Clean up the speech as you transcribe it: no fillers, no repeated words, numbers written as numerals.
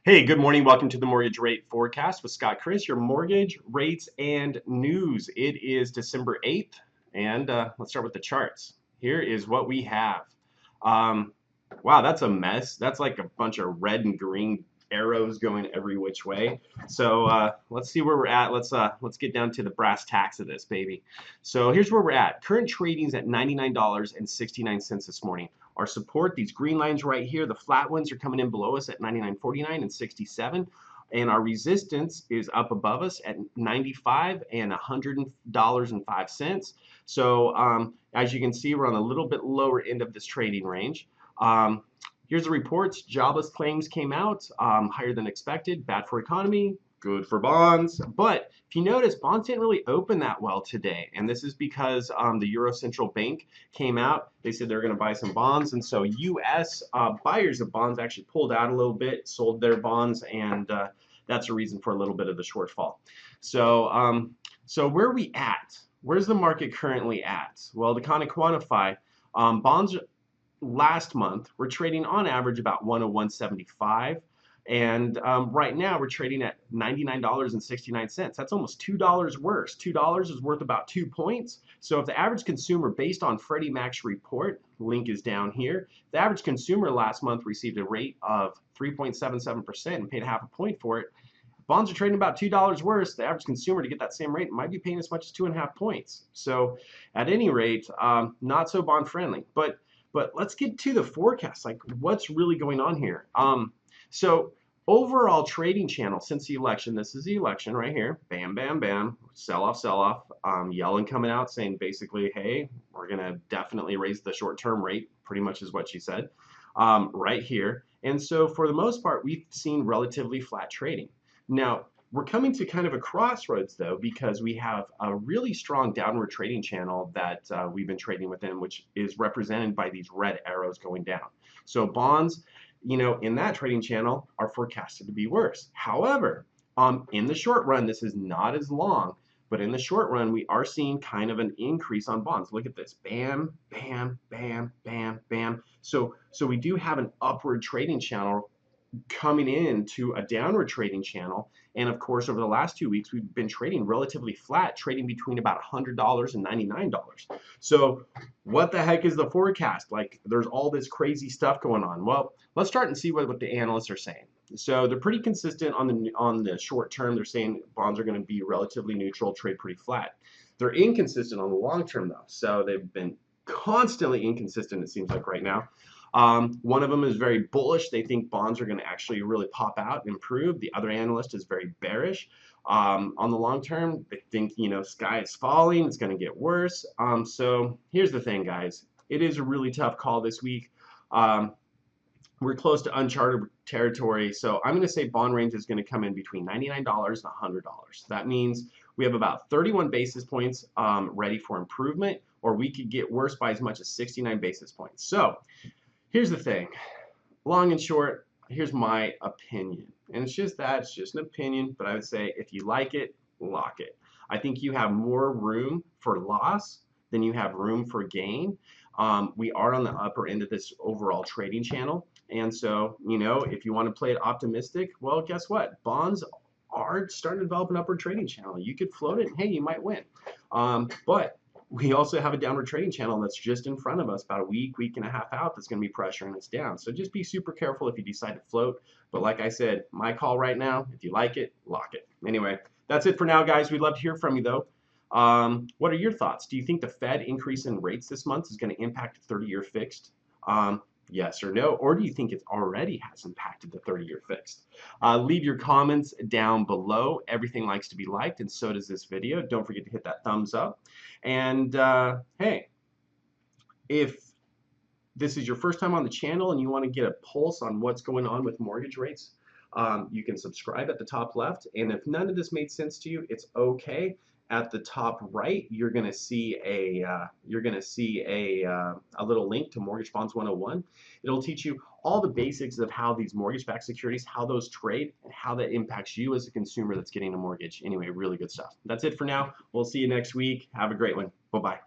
Hey, good morning. Welcome to the Mortgage Rate Forecast with Scott Criss, your mortgage rates and news. It is December 8th, and let's start with the charts. Here is what we have. Um, wow, that's a mess. That's like a bunch of red and green arrows going every which way. So let's see where we're at. Let's get down to the brass tacks of this, baby. So here's where we're at. Current trading's at $99.69 this morning. Our support, these green lines right here, the flat ones are coming in below us at 99.49 and 67. And our resistance is up above us at 95 and $100.05. So as you can see, we're on a little bit lower end of this trading range. Here's the reports. Jobless claims came out higher than expected. Bad for economy, good for bonds. But if you notice, bonds didn't really open that well today. And this is because the Euro Central Bank came out. They said they're going to buy some bonds. And so U.S. Buyers of bonds actually pulled out a little bit, sold their bonds, and that's a reason for a little bit of the shortfall. So where are we at? Where's the market currently at? Well, to kind of quantify, bonds last month we're trading on average about 101.75, and right now we're trading at $99.69. That's almost $2 worse. $2 is worth about 2 points. So if the average consumer, based on Freddie Mac's report, link is down here, the average consumer last month received a rate of 3.77% and paid half a point for it. Bonds are trading about $2 worse. The average consumer, to get that same rate, might be paying as much as 2.5 points. So at any rate, not so bond friendly. But let's get to the forecast. Like, what's really going on here? So overall trading channel since the election, this is the election right here. Bam, bam, bam. Sell off, sell off. Yellen coming out saying basically, hey, we're going to definitely raise the short-term rate, pretty much is what she said, right here. And so for the most part, we've seen relatively flat trading. Now, we're coming to kind of a crossroads, though, because we have a really strong downward trading channel that we've been trading within, which is represented by these red arrows going down. So bonds, in that trading channel are forecasted to be worse. However, in the short run, this is not as long, but in the short run, we are seeing kind of an increase on bonds. Look at this. Bam, bam, bam, bam, bam. So we do have an upward trading channel coming into a downward trading channel. And of course, over the last 2 weeks, we've been trading relatively flat, trading between about $100 and $99. So what the heck is the forecast? Like, there's all this crazy stuff going on. Well, let's start and see what the analysts are saying. So they're pretty consistent on the short term. They're saying bonds are going to be relatively neutral, trade pretty flat. They're inconsistent on the long term, though. So they've been constantly inconsistent, it seems like right now. One of them is very bullish. They think bonds are going to actually really pop out and improve. The other analyst is very bearish. On the long term, they think, sky is falling. It's going to get worse. So here's the thing, guys. It is a really tough call this week. We're close to uncharted territory. So I'm going to say bond range is going to come in between $99 and $100. That means we have about 31 basis points ready for improvement, or we could get worse by as much as 69 basis points. So here's the thing, long and short, here's my opinion. And it's just an opinion, but I would say if you like it, lock it. I think you have more room for loss than you have room for gain. We are on the upper end of this overall trading channel. And so, if you want to play it optimistic, well, guess what? Bonds are starting to develop an upward trading channel. You could float it and hey, you might win. But we also have a downward trading channel that's just in front of us, about a week and a half out, that's going to be pressuring us down. So just be super careful if you decide to float. But like I said, my call right now, if you like it, lock it. Anyway, that's it for now, guys. We'd love to hear from you, though. What are your thoughts? Do you think the Fed increase in rates this month is going to impact 30-year fixed? Yes or no? Or do you think it already has impacted the 30-year fixed? Leave your comments down below. Everything likes to be liked, and so does this video. Don't forget to hit that thumbs up. And hey, if this is your first time on the channel and you want to get a pulse on what's going on with mortgage rates, you can subscribe at the top left. And if none of this made sense to you, it's okay. At the top right, you're going to see a little link to Mortgage Bonds 101. It'll teach you all the basics of how these mortgage-backed securities, how those trade, and how that impacts you as a consumer that's getting a mortgage. Anyway, really good stuff. That's it for now. We'll see you next week. Have a great one. Bye-bye.